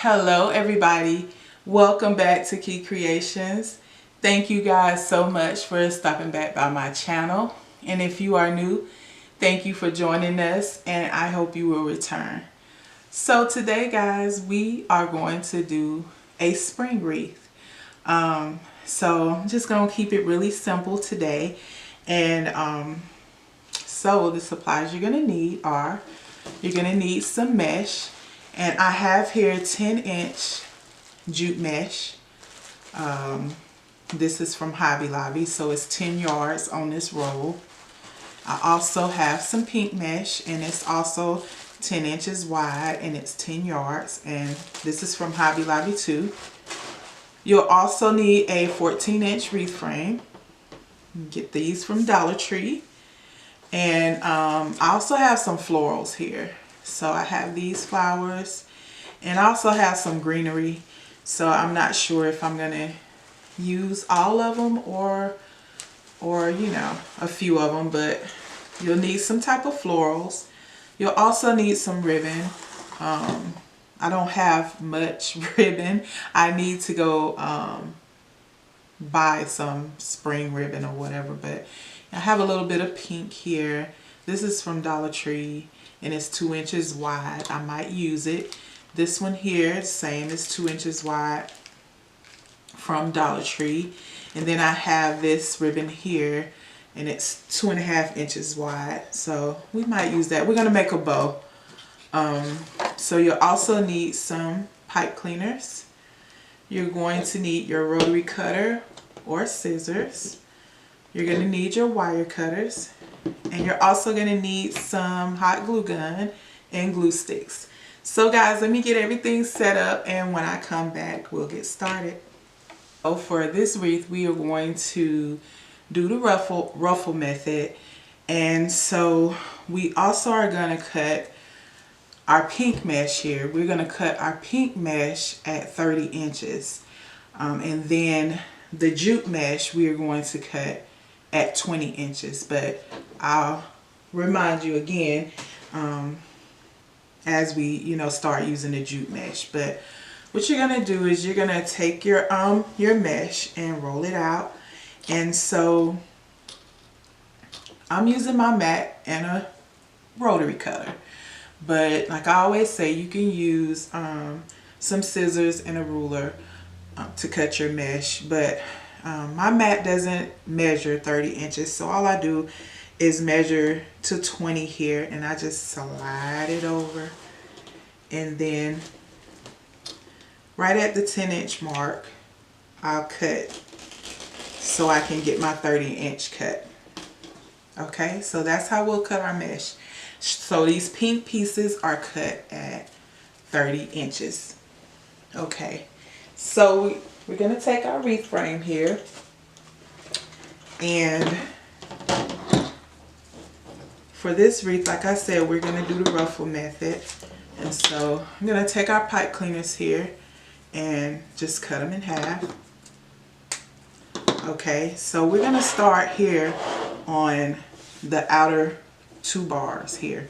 Hello everybody, welcome back to Key Creations. Thank you guys so much for stopping back by my channel, and if you are new, thank you for joining us and I hope you will return. So today guys, we are going to do a spring wreath. So I'm just going to keep it really simple today, and so the supplies you're going to need are, you're going to need some mesh. And I have here 10-inch jute mesh. This is from Hobby Lobby, so it's 10 yards on this roll. I also have some pink mesh, and it's also 10 inches wide, and it's 10 yards. And this is from Hobby Lobby too. You'll also need a 14-inch wreath frame. Get these from Dollar Tree. And I also have some florals here. So I have these flowers, and I also have some greenery. So I'm not sure if I'm going to use all of them or you know, a few of them, but you'll need some type of florals. You'll also need some ribbon. I don't have much ribbon. I need to go buy some spring ribbon or whatever, but I have a little bit of pink here. This is from Dollar Tree, and it's 2 inches wide. I might use it. This one here, same as 2 inches wide from Dollar Tree. And then I have this ribbon here, and it's 2.5 inches wide. So we might use that. We're going to make a bow. So you'll also need some pipe cleaners. You're going to need your rotary cutter or scissors. You're going to need your wire cutters. And you're also going to need some hot glue gun and glue sticks. So guys, let me get everything set up, and when I come back, we'll get started. So for this wreath, we are going to do the ruffle method. And so we also are going to cut our pink mesh here. We're going to cut our pink mesh at 30 inches. And then the jute mesh, we are going to cut at 20 inches, but I'll remind you again as we start using the jute mesh. But what you're gonna do is you're gonna take your mesh and roll it out. And so I'm using my mat and a rotary cutter, but like I always say, you can use some scissors and a ruler to cut your mesh. But my mat doesn't measure 30 inches, so all I do is measure to 20 here, and I just slide it over, and then right at the 10-inch mark I'll cut so I can get my 30-inch cut. Okay, so that's how we'll cut our mesh. So these pink pieces are cut at 30 inches. Okay, so we're going to take our wreath frame here, and for this wreath, like I said, we're going to do the ruffle method. And so I'm going to take our pipe cleaners here and just cut them in half. Okay, so we're going to start here on the outer 2 bars here.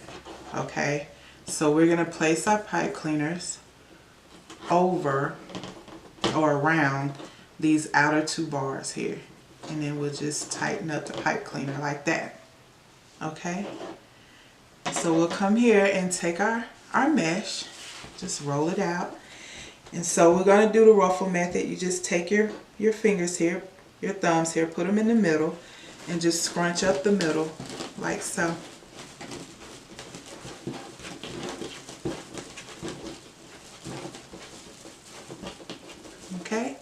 Okay, so we're going to place our pipe cleaners over or around these outer 2 bars here, and then we'll just tighten up the pipe cleaner like that. Okay, so we'll come here and take our mesh, just roll it out. And so we're going to do the ruffle method. You just take your fingers here, your thumbs here, put them in the middle, and just scrunch up the middle like so. Okay,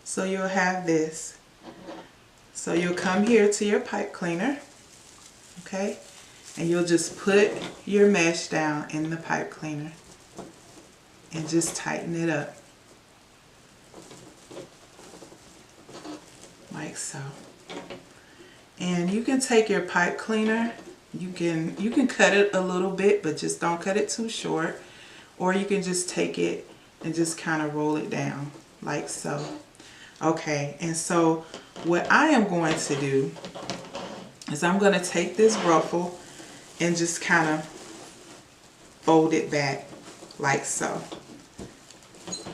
so you'll have this. So you'll come here to your pipe cleaner, okay, and you'll just put your mesh down in the pipe cleaner and just tighten it up like so. And you can take your pipe cleaner, you can cut it a little bit, but just don't cut it too short, or you can just take it and just kind of roll it down like so. Okay, and so what I am going to do is I'm going to take this ruffle and just kind of fold it back like so.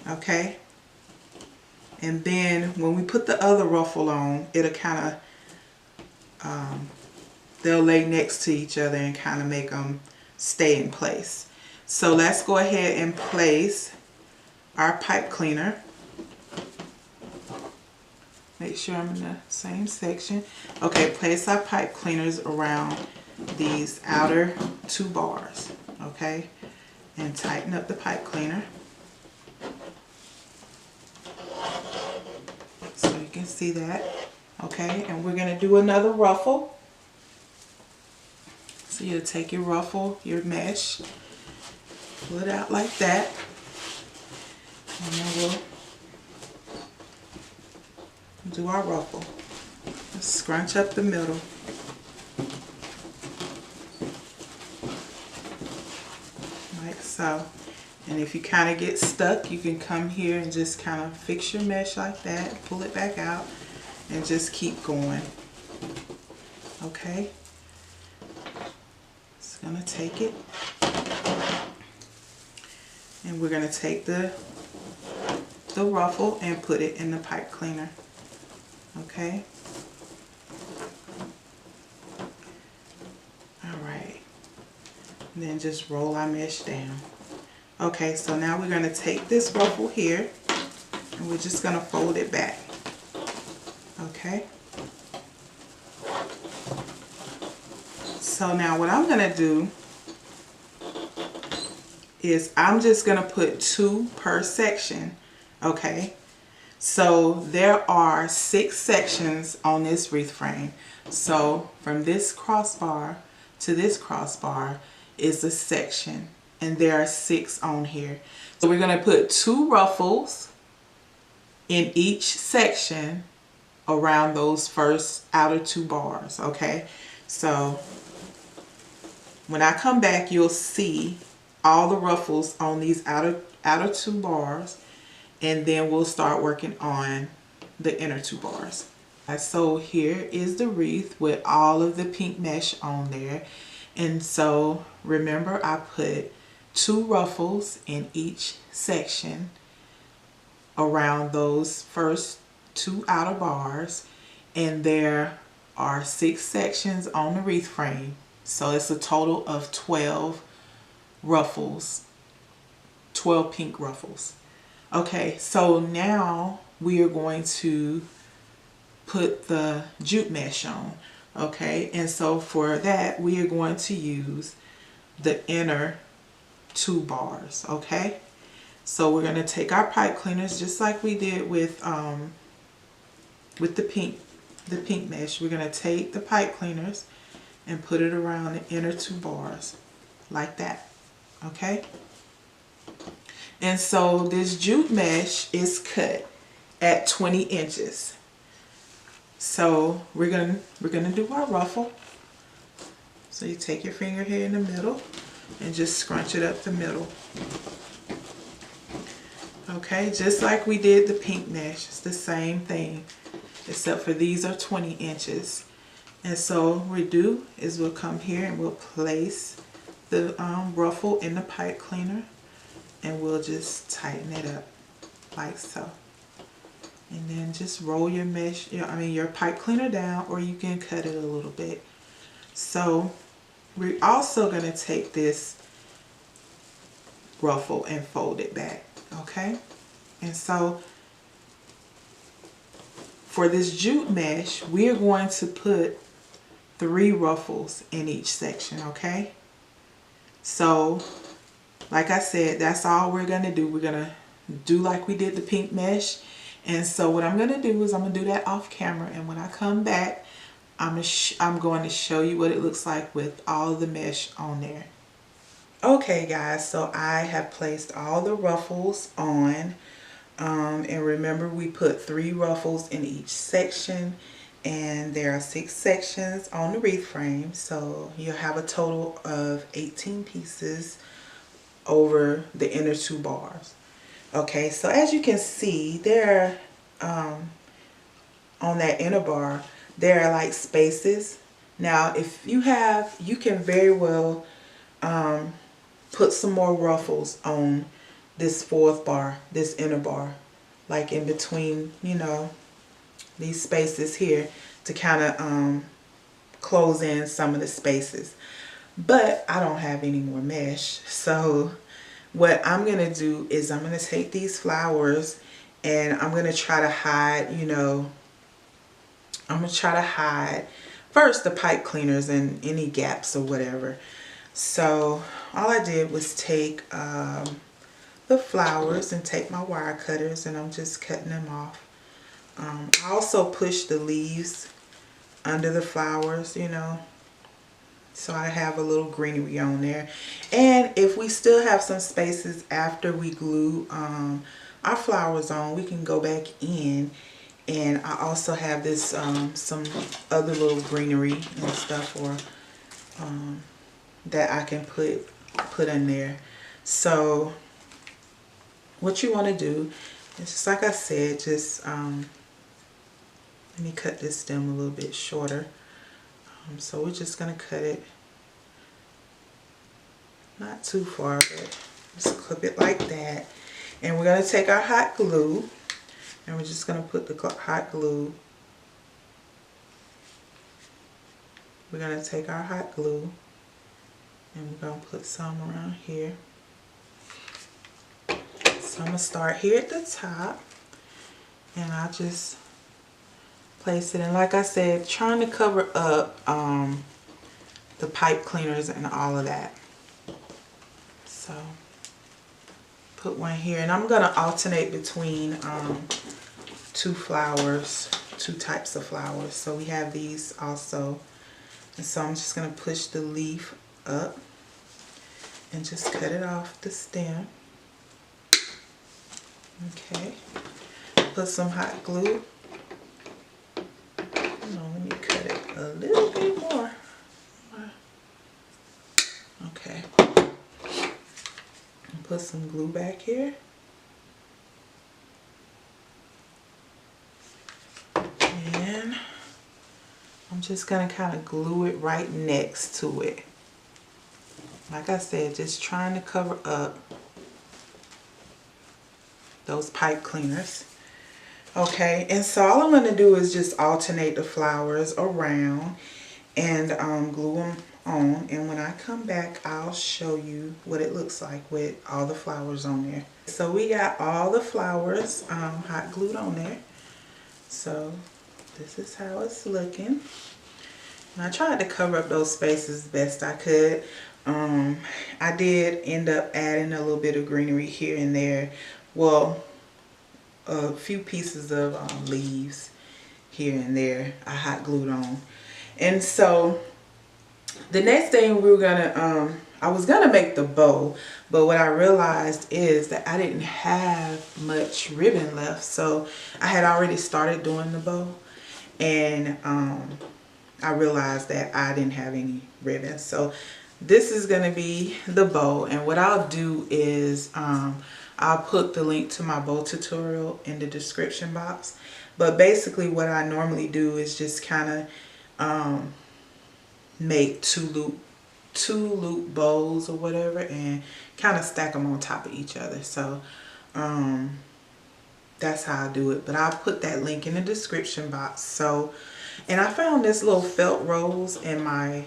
Okay, and then when we put the other ruffle on, it'll kind of they'll lay next to each other and kind of make them stay in place. So let's go ahead and place our pipe cleaner. Make sure I'm in the same section. Okay, place our pipe cleaners around these outer 2 bars. Okay, and tighten up the pipe cleaner. So you can see that. Okay, and we're going to do another ruffle. So you'll take your ruffle, your mesh, pull it out like that. And then we'll do our ruffle. Let's scrunch up the middle. Like so. And if you kind of get stuck, you can come here and just kind of fix your mesh like that, pull it back out, and just keep going. Okay. Just gonna take it. And we're gonna take the ruffle and put it in the pipe cleaner. Okay. Alright. And then just roll our mesh down. Okay, so now we're going to take this ruffle here and we're just going to fold it back. Okay. So now what I'm going to do is I'm just going to put 2 per section. Okay. So there are 6 sections on this wreath frame. So from this crossbar to this crossbar is a section, and there are 6 on here. So we're going to put 2 ruffles in each section around those first outer 2 bars. Okay, so when I come back, you'll see all the ruffles on these outer 2 bars. And then we'll start working on the inner 2 bars. So here is the wreath with all of the pink mesh on there. And so remember, I put 2 ruffles in each section around those first 2 outer bars. And there are 6 sections on the wreath frame. So it's a total of 12 ruffles, 12 pink ruffles. Okay, so now we are going to put the jute mesh on. Okay, and so for that we are going to use the inner 2 bars. Okay, so we're going to take our pipe cleaners just like we did with the pink mesh. We're going to take the pipe cleaners and put it around the inner 2 bars like that. Okay. And so this jute mesh is cut at 20 inches. So we're gonna do our ruffle. So you take your finger here in the middle and just scrunch it up the middle. Okay, just like we did the pink mesh, it's the same thing, except for these are 20 inches. And so what we do is we'll come here and we'll place the ruffle in the pipe cleaner. And we'll just tighten it up like so. And then just roll your mesh, your pipe cleaner down, or you can cut it a little bit. So we're also going to take this ruffle and fold it back. Okay. And so for this jute mesh, we are going to put 3 ruffles in each section. Okay. So like I said, that's all we're going to do. We're going to do like we did the pink mesh. And so what I'm going to do is I'm going to do that off camera. And when I come back, I'm going to show you what it looks like with all the mesh on there. Okay, guys, so I have placed all the ruffles on. And remember, we put 3 ruffles in each section. And there are 6 sections on the wreath frame. So you'll have a total of 18 pieces over the inner 2 bars. Okay, so as you can see, there on that inner bar, there are like spaces. Now if you have, you can very well put some more ruffles on this fourth bar, this inner bar, like in between, you know, these spaces here, to kind of close in some of the spaces. But I don't have any more mesh, so what I'm gonna do is I'm gonna take these flowers and I'm gonna try to hide, you know, I'm gonna try to hide first the pipe cleaners and any gaps or whatever. So all I did was take the flowers and take my wire cutters, and I'm just cutting them off. I also pushed the leaves under the flowers, you know, so I have a little greenery on there. And if we still have some spaces after we glue our flowers on, we can go back in. And I also have this some other little greenery and stuff, or that I can put in there. So what you want to do is, just like I said, just let me cut this stem a little bit shorter. So we're just going to cut it not too far, but just clip it like that. And we're going to take our hot glue, and we're just going to put the hot glue. We're going to take our hot glue and we're going to put some around here. So I'm going to start here at the top, and I'll just place it in. Like I said, trying to cover up the pipe cleaners and all of that. So put one here, and I'm going to alternate between two types of flowers. So we have these also, and so I'm just going to push the leaf up and just cut it off the stem. Okay, put some hot glue. Let me cut it a little bit more. Okay, and put some glue back here. And I'm just going to kind of glue it right next to it. Like I said, just trying to cover up those pipe cleaners. Okay, and so all I'm going to do is just alternate the flowers around and glue them on. And when I come back, I'll show you what it looks like with all the flowers on there. So we got all the flowers hot glued on there. So this is how it's looking. And I tried to cover up those spaces best I could. I did end up adding a little bit of greenery here and there. Well, a few pieces of leaves here and there I hot glued on. And so the next thing we were gonna I was gonna make the bow, but what I realized is that I didn't have much ribbon left. So I had already started doing the bow, and I realized that I didn't have any ribbon. So this is going to be the bow, and what I'll do is I'll put the link to my bow tutorial in the description box. But basically what I normally do is just kind of make two loop bows or whatever, and kind of stack them on top of each other. So that's how I do it, but I'll put that link in the description box. So, and I found this little felt rose in my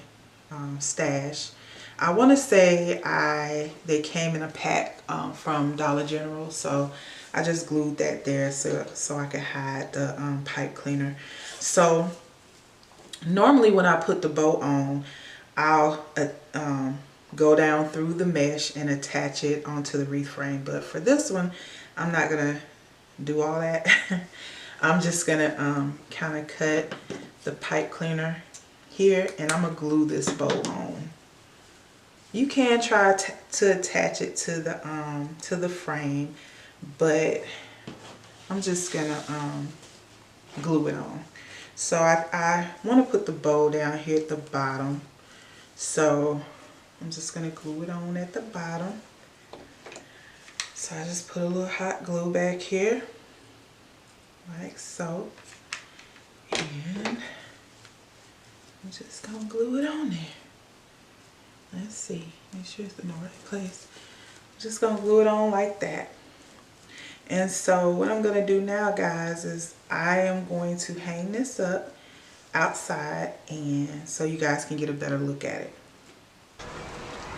stash. I want to say they came in a pack from Dollar General, so I just glued that there so I could hide the pipe cleaner. So normally when I put the bow on, I'll go down through the mesh and attach it onto the wreath frame, but for this one I'm not gonna do all that. I'm just gonna kind of cut the pipe cleaner here, and I'm gonna glue this bow on. You can try to attach it to the frame, but I'm just gonna glue it on. So I want to put the bow down here at the bottom, so I'm just gonna glue it on at the bottom. So I just put a little hot glue back here, like so, and I'm just gonna glue it on there. Let's see, make sure it's in the right place. Just gonna glue it on like that. And so what I'm gonna do now, guys, is I am going to hang this up outside, and so you guys can get a better look at it.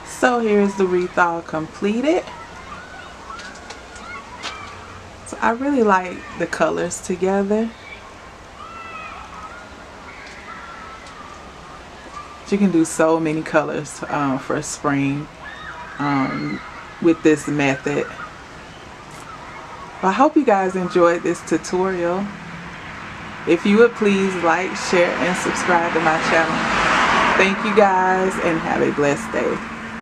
So here's the wreath all completed. So I really like the colors together. You can do so many colors for spring with this method. I hope you guys enjoyed this tutorial. If you would please like, share, and subscribe to my channel. Thank you guys and have a blessed day.